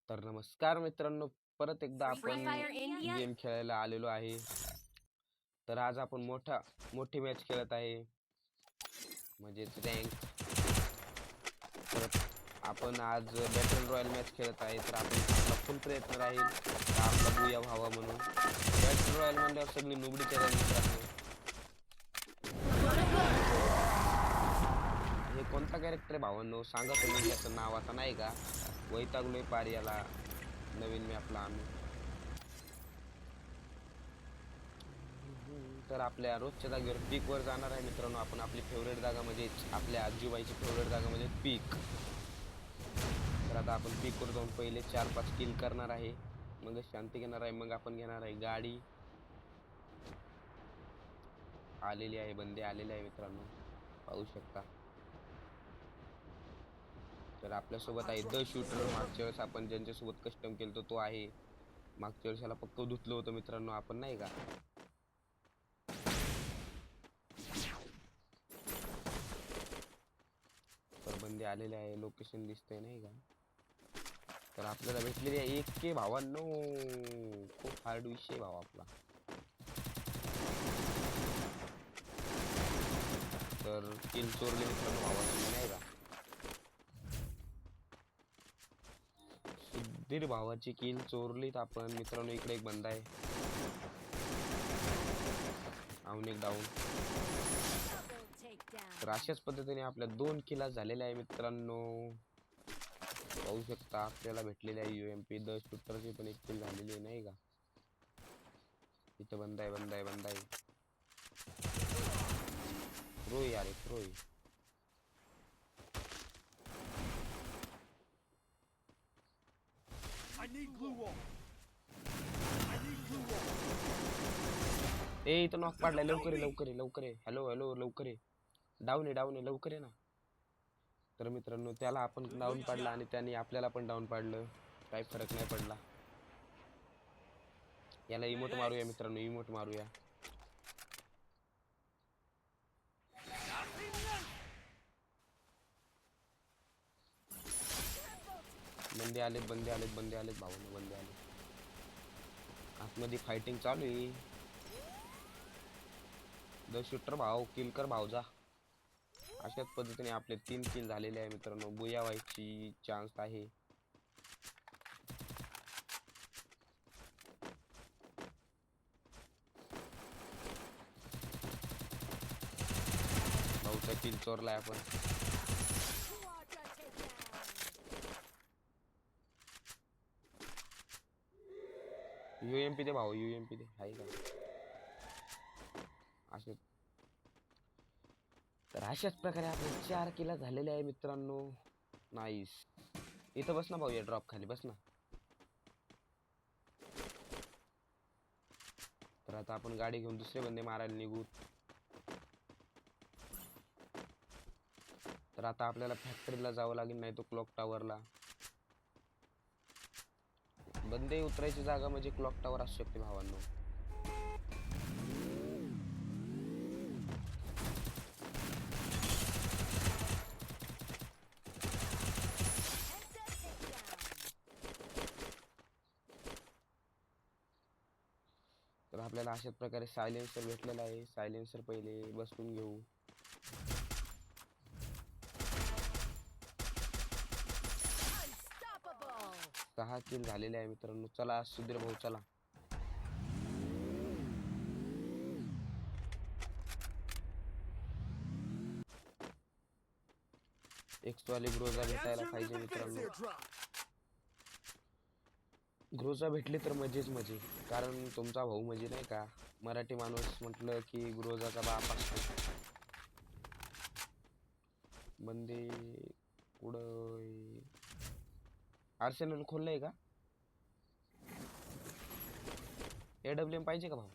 तर नमस्कार मित्रांनो, परत एकदा Free आपण Fire India? गेम खेळायला आलेलो आहे. तर आज आपण मोठी मॅच खेळत आहे, म्हणजेच रँक. तर आपण आज बॅटल रॉयल मॅच खेळत आहे. तर आपण आपला फुल प्रयत्न राहील का आपला बुया व्हावा म्हणून. बॅटल रॉयल म्हणल्यावर सगळी नुबडीचे राहील मित्रांनो. हे कोणता कॅरेक्टर आहे भावांनो, सांगा तुम्ही. त्याचं नाव आता नाही का, वैतागलोय पार याला नवीन मॅपला आम्ही. तर आपल्या रोजच्या जागेवर पीक वर जाणार आहे मित्रांनो. आपण आपली फेवरेट जागा म्हणजे आपल्या आजीबाईची फेवरेट जागा म्हणजे पीक. तर आता आपण पीक वर जाऊन पहिले 4-5 किल करणार आहे, मग शांती घेणार आहे. मग आपण घेणार आहे गाडी. आलेली आहे, बंदे आलेले आहे मित्रांनो, पाहू शकता. तर आपल्यासोबत आहे द शूटर. मागच्या वेळेस आपण ज्यांच्यासोबत कस्टम केलं तो आहे. मागच्या वेळेस याला पक्क धुतलं होतं मित्रांनो आपण, नाही का. तर बंदे आलेले आहे, लोकेशन दिसतंय नाही का. तर आपल्याला भेटलेली आहे 1K भावांनो. खूप हार्ड विषय भाव आपला. तर किल चोरले मित्रांनो भावांनी, नाही का. सुधीर भावाची किल चोरलीत आपण मित्रांनो. इकडे एक बंदा आहे, आऊन एक डाऊन. तर अशाच पद्धतीने आपल्या 2 किला झालेल्या आहे मित्रांनो, पाहू शकता. आपल्याला भेटलेले आहे UMP. द शूटरची पण एक किल झालेली आहे, नाही का. इथं बंदा आहे. प्रो यार, प्रो. ए इथं नॉक पाडलाय. लवकर ये. हॅलो लवकर ये. डाऊन आहे लवकर ये ना. तर मित्रांनो त्याला आपण डाऊन पाडला आणि त्याने आपल्याला पण डाऊन पाडलं. काही फरक नाही पडला. याला इमोट मारूया मित्रांनो, इमोट मारूया. बंदे आलेत भावांनो, बंदे आले. आतमध्ये फायटिंग चालू आहे. द शूटर भाव किल कर भाव जा. अशाच पद्धतीने आपले 3 किल झालेले आहे मित्रांनो. बुया व्हायची चान्स आहे. भाऊचा किल चोरलाय आपण. UMP दे भाऊ, UMP दे. आहे का असे. तर अशाच प्रकारे आपले 4 किल झालेले आहे मित्रांनो. नाईस. इथं बस ना भाऊ, या ड्रॉप खाली बस ना. तर आता आपण गाडी घेऊन दुसरे बंदे मारायला निघू. तर आता आपल्याला फॅक्टरीला जावं लागेल, नाही तो क्लॉक टावरला. बंदे उतरायची जागा म्हणजे क्लॉक टावर असू शकते भावांनो. तर आपल्याला अशाच प्रकारे सायलेन्सर भेटलेला आहे. सायलेन्सर पहिले बसवून घेऊ. सहा किल झालेले आहे मित्रांनो. चला सुधीर भाऊ चला. एक्स वाली ग्रोजा भेटायला पाहिजे मित्रांनो. ग्रोजा भेटली तर मजेच मजे. कारण तुमचा भाऊ म्हणजे नाही का, मराठी माणूस म्हटलं की ग्रोजाचा बाप असतो. बंदे कुठं आर्सेनल खोललंय का? AWM पाहिजे का भाऊ?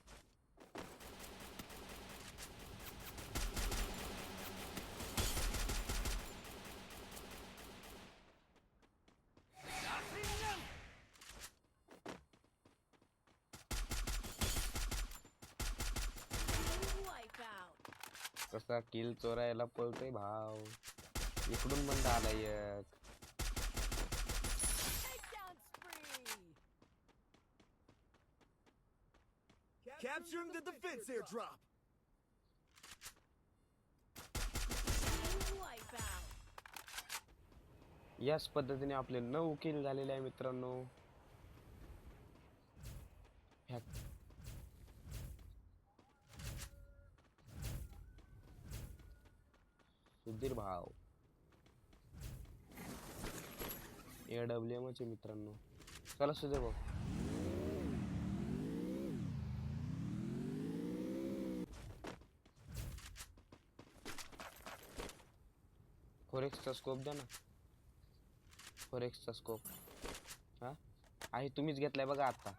कसा किल चोरायला पळतोय भाव. इकडून बंद आला एक. Capturing the defense airdrop. याच पद्धतीने आपले 9 किल झालेले आहे मित्रांनो. सुधीर भाव AWM चे मित्रांनो. चला सुधीर भाऊ. फोरेक्सचा स्कोप द्या ना. फोरेक्सचा स्कोप हा आहे, तुम्हीच घेतलाय बघा आता.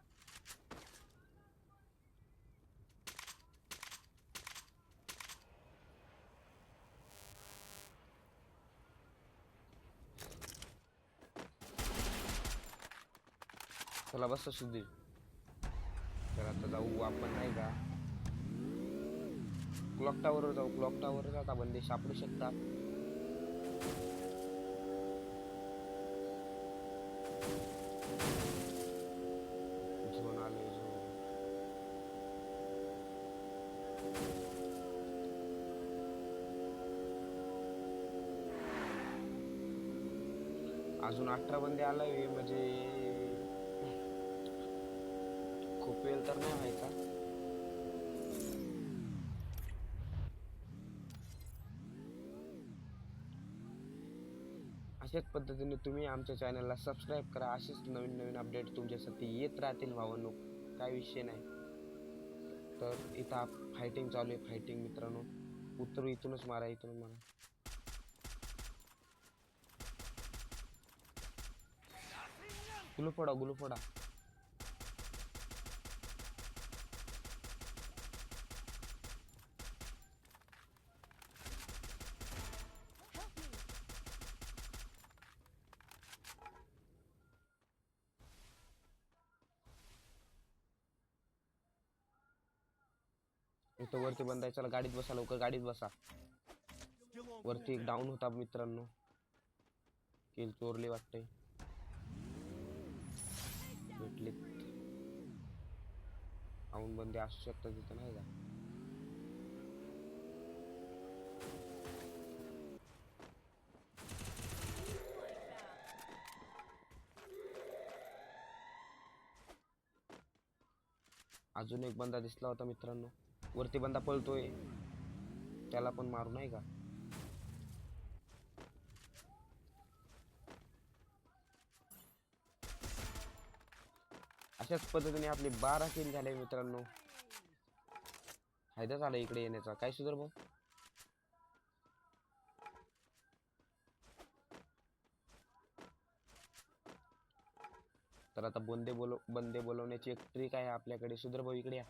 चला बस सुधीर. तर आता जाऊ आपण नाही का क्लॉक टावर जाऊ. क्लॉक टावर आता बंदे सापडू शकतात. झोन आले झोन. अजून 18 बंदे आलाय म्हणजे खूप वेळ तर नाही व्हायचा. अशाच पद्धतीने तुम्ही आमच्या चॅनलला सबस्क्राईब करा. अशीच नवीन नवीन अपडेट तुमच्यासाठी येत राहतील भावांनो. काय विषय नाही. तर इथं फायटिंग चालू आहे. फायटिंग मित्रांनो. उतरू इथूनच मारा. इथून मारा. गुलू फोडा. इथं वरती बंदाय. चला गाडीत बसा लवकर. गाडीत बसा. वरती एक डाऊन होता मित्रांनो. किल चोरली वाटते. भेटली. डाऊन बंदे असू शकतात तिथं नाही का. अजून एक बंदा दिसला होता मित्रांनो. वरती बंदा पळतोय. त्याला पण मारू नाही का. अशाच पद्धतीने आपले 12 किल झाले मित्रांनो. फायदा झाला इकडे येण्याचा. काय सुधर भाऊ. तर आता बंदे बोलवण्याची एक ट्रिक आहे आपल्याकडे. सुधर भाऊ इकडे या.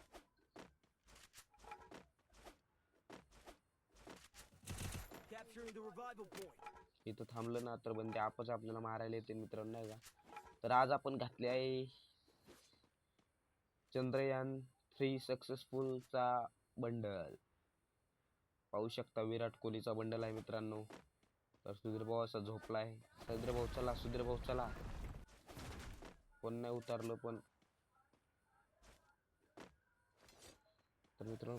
इथं थांबलं ना तर बंदे आपच आपल्याला मारायला येते मित्रांनो नाही का. तर आज आपण घातले आहे चंद्रयान 3 सक्सेसफुलचा बंडल. पाहू शकता विराट कोहलीचा बंडल आहे मित्रांनो. तर सुधीर भाऊ असा झोपलाय. सुधीर भाऊ चला. सुधीर भाऊ चला. कोण नाही उतरलो पण. तर मित्रांनो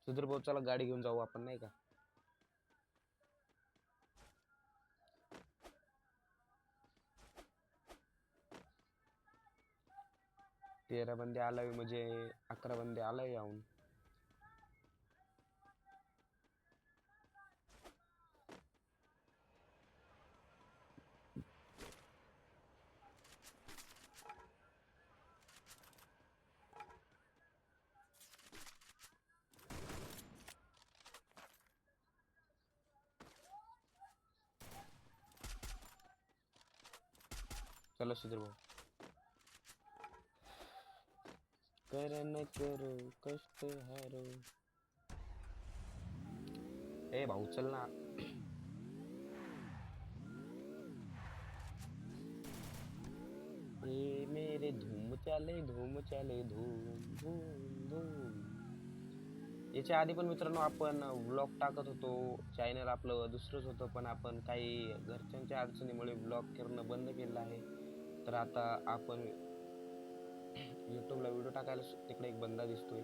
सुधीर भाऊ चला गाडी घेऊन जाऊ आपण नाही का. तेरा बंदे आलाय म्हणजे 11 बंदे आलाय याहून. चलो सुधीर भाऊ. कर न करो कष्ट हारो. ए भाऊ चल ना. ए मेरे धूम चाले धूम चाले धूम धूम धूम. याच्या आधी पण मित्रांनो आपण व्लॉग टाकत होतो. चॅनल आपलं दुसरंच होतं पण आपण काही घरच्यांच्या अडचणीमुळे व्लॉग करणं बंद केलं आहे. तर आता आपण युट्यूबला व्हिडिओ टाकायला तिकडे एक बंदा दिसतोय,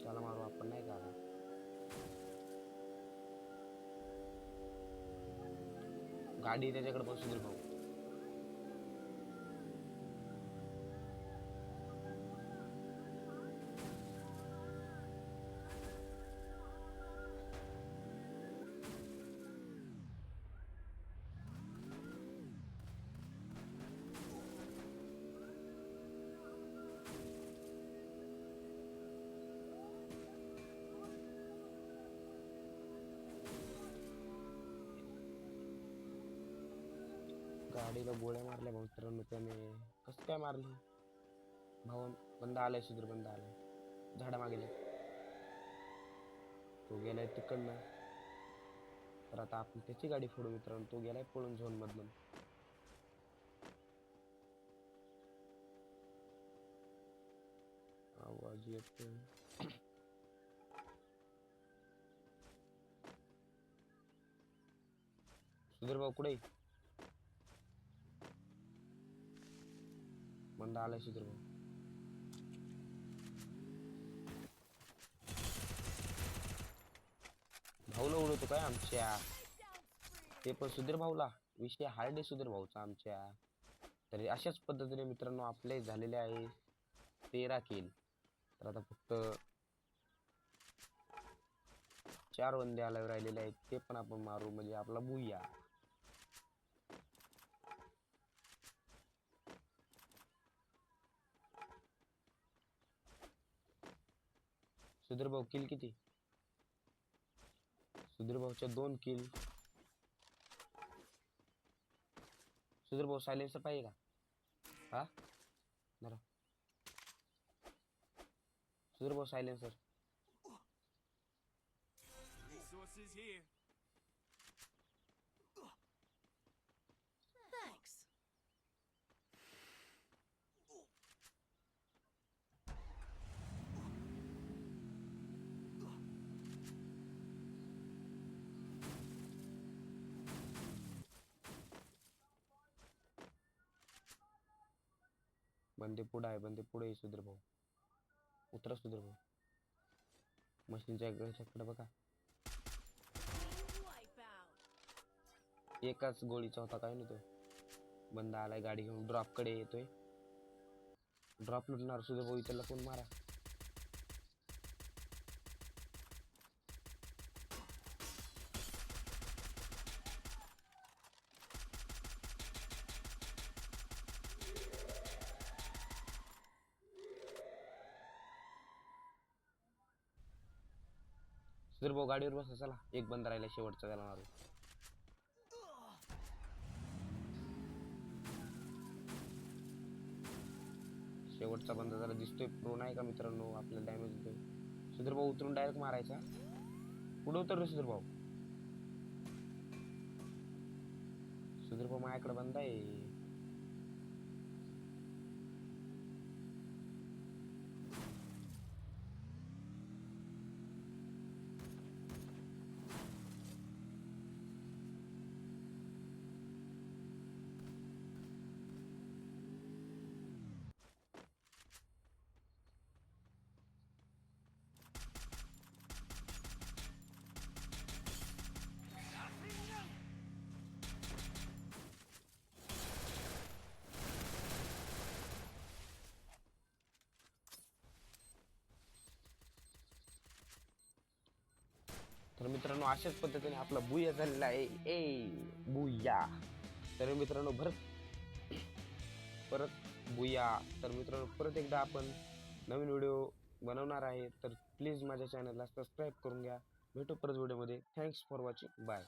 त्याला मारू आपण नाही का आता. गाडी त्याच्याकडे पण सुधीर भाऊ. गाडीला गोळ्या मारल्या भाऊ मित्रांनो त्याने. कसं काय मारली भाऊ? बंदा आलाय, सुधीर बंदा आलाय झाडा मागे. तो गेलाय तिकडनं, तर आता आपण त्याची गाडी फोडू मित्रांनो. तो गेलाय पळून झोन मधून. आवाज येतोय. सुधीर भाऊ कुठे? बंदा आलाय सुधीर भाऊ. भाऊला उडवतो काय आमच्या? ते पण सुधीर भाऊला. विषय हार्ड आहे सुधीर भाऊचा आमच्या. तर अशाच पद्धतीने मित्रांनो आपले झालेले आहे 13 किल. तर आता फक्त 4 वंदे आले राहिलेले आहेत, ते पण आपण मारू म्हणजे आपला बुया. सुधीर भाऊ किल किती? सुधीर भाऊच्या 2 किल. सुधीर भाऊ सायलेन्सर पाहिजे का? हा जरा सुधीर भाऊ सायलेन्सर. Resources here. Thanks. बंदे पुढे आहे, बंदे पुढे आहे. सुधीर भाऊ उतरा, सुधीर भाऊ. मशीनच्या ह्याच्याकडे बघा. Wipe out. एकाच गोळीचा होता काय नाही तो. बंदा आलाय गाडी घेऊन, ड्रॉप कडे येतोय. ड्रॉप लुटणार सुधीर भाऊ. इथला कोण मारा. सुधीर भाऊ गाडीवर बसा चला. एक बंद राहिला शेवटचा, त्याला मारू. शेवटचा बंदा जरा दिसतोय प्रो नाही का मित्रांनो, आपल्याला डॅमेज होतोय. सुधीर भाऊ उतरून डायरेक्ट मारायचा. पुढे उतर रे सुधीर भाऊ. सुधीर भाऊ माझ्याकडे बंदा आहे. तर मित्रांनो अशाच पद्धतीने आपला बुया झालेला आहे. बुया. तर मित्रांनो परत बुया. तर मित्रांनो परत एकदा आपण नवीन व्हिडिओ बनवणार आहे, तर प्लीज माझ्या चॅनलला सबस्क्राईब करून घ्या. भेटू परत व्हिडिओमध्ये. Thanks for watching. बाय.